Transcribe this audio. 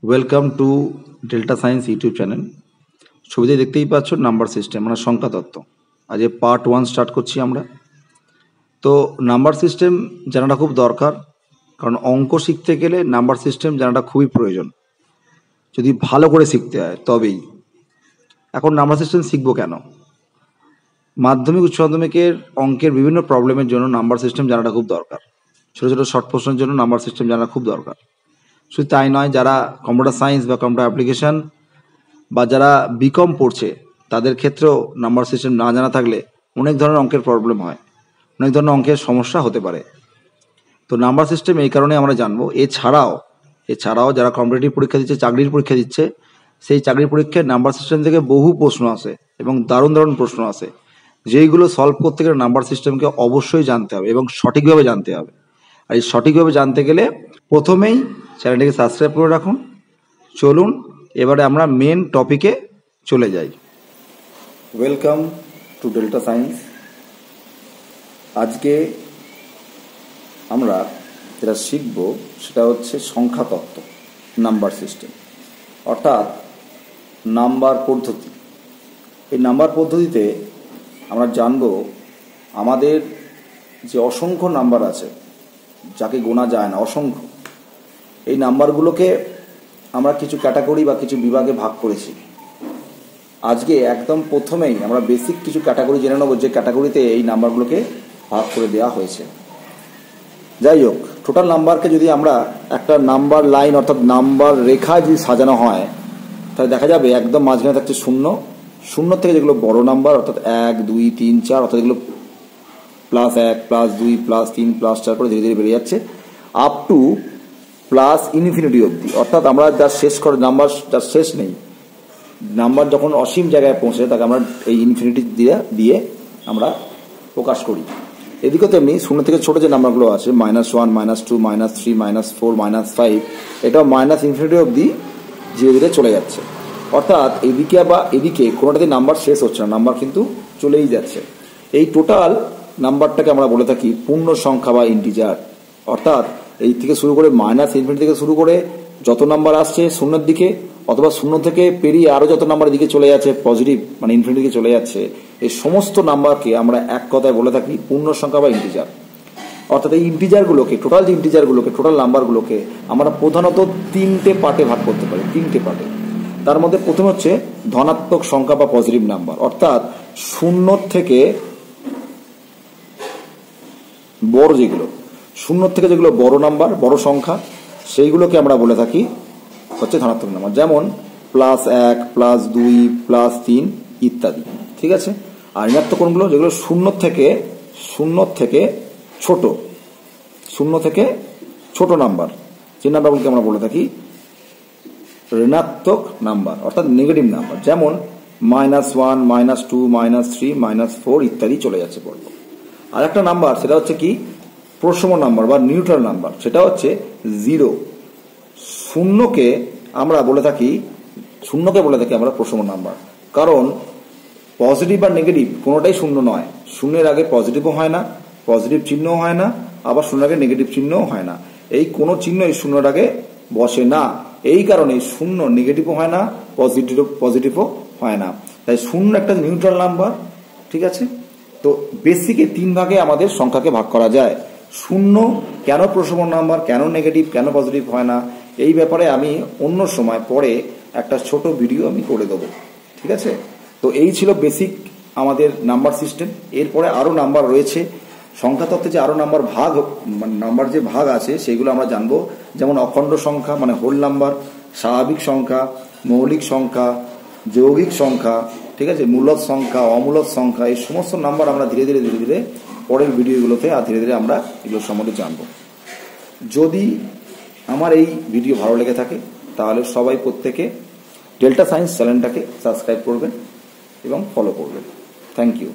Welcome to delta science YouTube channel. ছবিতে দেখতেই পাচ্ছ নাম্বার সিস্টেম মানে সংখ্যা তত্ত্ব। আজ পার্ট 1 স্টার্ট করছি আমরা। তো নাম্বার সিস্টেম জানাটা খুব দরকার, কারণ অঙ্ক শিখতে গেলে নাম্বার সিস্টেম জানাটা খুবই প্রয়োজন। যদি ভালো করে শিখতে হয় তবেই। এখন নাম্বার সিস্টেম শিখবো কেন? মাধ্যমিক উচ্চ মাধ্যমিকের অঙ্কের বিভিন্ন প্রবলেমের জন্য নাম্বার সিস্টেম জানাটা খুব দরকার। ছোটো ছোটো শর্ট প্রশ্নের জন্য নাম্বার সিস্টেম জানা খুব দরকার। শুধু তাই নয়, যারা কম্পিউটার সায়েন্স বা কম্পিউটার অ্যাপ্লিকেশন বা যারা বিকম পড়ছে তাদের ক্ষেত্রেও নাম্বার সিস্টেম না জানা থাকলে অনেক ধরনের অঙ্কের প্রবলেম হয়, অনেক ধরনের অঙ্কের সমস্যা হতে পারে। তো নাম্বার সিস্টেম এই কারণে আমরা জানবো। এছাড়াও যারা কম্পিটিটিভ পরীক্ষা দিচ্ছে, চাকরির পরীক্ষা দিচ্ছে, সেই চাকরির পরীক্ষায় নাম্বার সিস্টেম থেকে বহু প্রশ্ন আসে এবং দারুণ দারুণ প্রশ্ন আসে, যেইগুলো সলভ করতে গেলে নাম্বার সিস্টেমকে অবশ্যই জানতে হবে এবং সঠিকভাবে জানতে হবে। আর এই সঠিকভাবে জানতে গেলে প্রথমেই চ্যানেলটিকে সাবস্ক্রাইব করে রাখুন। চলুন এবারে আমরা মেন টপিকে চলে যাই। Welcome to delta science. আজকে আমরা যেটা শিখব সেটা হচ্ছে সংখ্যা তত্ত্ব, নাম্বার সিস্টেম, অর্থাৎ নাম্বার পদ্ধতি। এই নাম্বার পদ্ধতিতে আমরা জানব আমাদের যে অসংখ্য নাম্বার আছে, যাকে গোনা যায় না, অসংখ্য, এই নাম্বারগুলোকে আমরা কিছু ক্যাটাগরি বা কিছু বিভাগে ভাগ করেছি। আজকে একদম প্রথমেই আমরা বেসিক কিছু ক্যাটাগরি জেনে নেব, যে ক্যাটাগরিতে এই নাম্বারগুলোকে ভাগ করে দেওয়া হয়েছে। যাই হোক, টোটাল নাম্বারকে যদি আমরা একটা নাম্বার লাইন অর্থাৎ নাম্বার রেখা যদি সাজানো হয়, তাহলে দেখা যাবে একদম মাঝখানে থাকছে শূন্য। শূন্য থেকে যেগুলো বড় নাম্বার অর্থাৎ 1, 2, 3, 4, অর্থাৎ এগুলো +1, +2, +3, +4 করে ধীরে ধীরে বেড়ে যাচ্ছে আপ টু প্লাস ইনফিনিটি অবধি। অর্থাৎ আমরা যার শেষ করে নাম্বার, যার শেষ নেই, নাম্বার যখন অসীম জায়গায় পৌঁছে তাকে আমরা এই ইনফিনিটি দিয়ে আমরা প্রকাশ করি। এদিকেও তেমনি শূন্য থেকে ছোট যে নাম্বারগুলো আছে, -1, -2, -3, -4, -5, এটাও মাইনাস ইনফিনিটি অবধি ধীরে ধীরে চলে যাচ্ছে। অর্থাৎ এদিকে বা এদিকে কোনোটাতে নাম্বার শেষ হচ্ছে না, নাম্বার কিন্তু চলেই যাচ্ছে। এই টোটাল নাম্বারটাকে আমরা বলে থাকি পূর্ণ সংখ্যা বা ইন্টিজার। অর্থাৎ এই থেকে শুরু করে মাইনাস ইনফিনিটি থেকে শুরু করে যত নাম্বার আসছে শূন্যের দিকে, অথবা শূন্য থেকে পেরিয়ে আরও যত নাম্বার দিকে চলে যাচ্ছে, পজিটিভ মানে ইনফিনিটি দিকে চলে যাচ্ছে, এই সমস্ত নাম্বারকে আমরা এক কথায় বলে থাকি পূর্ণ সংখ্যা বা ইন্টিজার। অর্থাৎ এই ইন্টিজারগুলোকে, টোটাল যে ইন্টিজারগুলোকে, টোটাল নাম্বারগুলোকে আমরা প্রধানত 3টে পার্টে ভাগ করতে পারি, 3টে পার্টে। তার মধ্যে প্রথম হচ্ছে ধনাত্মক সংখ্যা বা পজিটিভ নাম্বার, অর্থাৎ শূন্য থেকে বড় যেগুলো, শূন্য থেকে যেগুলো বড় নাম্বার, বড় সংখ্যা, সেইগুলোকে আমরা বলে থাকি হচ্ছে ধনাত্মক নাম্বার। যেমন +1, +2, +3 ইত্যাদি। ঠিক আছে। আর ঋণাত্মক কোনগুলো? যেগুলো শূন্য থেকে ছোট নাম্বার, যে নাম্বারগুলোকে আমরা বলে থাকি ঋণাত্মক নাম্বার অর্থাৎ নেগেটিভ নাম্বার। যেমন -1, -2, -3, -4 ইত্যাদি চলে যাচ্ছে পর্ব। আর একটা নাম্বার, সেটা হচ্ছে কি প্রশম নাম্বার বা নিউট্রাল নাম্বার, সেটা হচ্ছে 0। শূন্যকে বলে থাকি আমরা প্রশম নাম্বার, কারণ পজিটিভ বা নেগেটিভ কোনোটাই শূন্য নয়। শূন্যের আগে পজিটিভও হয় না, পজিটিভ চিহ্নও হয় না, আবার শূন্যের আগে নেগেটিভ চিহ্নও হয় না। এই কোনো চিহ্ন এই শূন্যের আগে বসে না। এই কারণে শূন্য নেগেটিভও হয় না, পজিটিভও হয় না। তাই শূন্য একটা নিউট্রাল নাম্বার। ঠিক আছে। তো বেসিকে 3 ভাগে আমাদের সংখ্যাকে ভাগ করা যায়। শূন্য কেন প্রশম নাম্বার, কেন নেগেটিভ, কেন পজিটিভ হয় না, এই ব্যাপারে আমি অন্য সময় পরে একটা ছোট ভিডিও আমি করে দেবো। ঠিক আছে। তো এই ছিল বেসিক আমাদের নাম্বার সিস্টেম। এরপরে আরও নাম্বার রয়েছে সংখ্যা তত্ত্বে, যে আরও নাম্বার যে ভাগ আছে সেগুলো আমরা জানবো। যেমন অখণ্ড সংখ্যা মানে হোল নাম্বার, স্বাভাবিক সংখ্যা, মৌলিক সংখ্যা, যৌগিক সংখ্যা, ঠিক আছে, মূলদ সংখ্যা, অমূলদ সংখ্যা, এই সমস্ত নাম্বার আমরা ধীরে ধীরে পরের ভিডিওগুলোতে আর ধীরে ধীরে আমরা এগুলো সম্বন্ধে জানবো। যদি আমার এই ভিডিও ভালো লেগে থাকে তাহলে সবাই প্রত্যেকে ডেল্টা সায়েন্স চ্যানেলটাকে সাবস্ক্রাইব করবেন এবং ফলো করবেন। Thank you.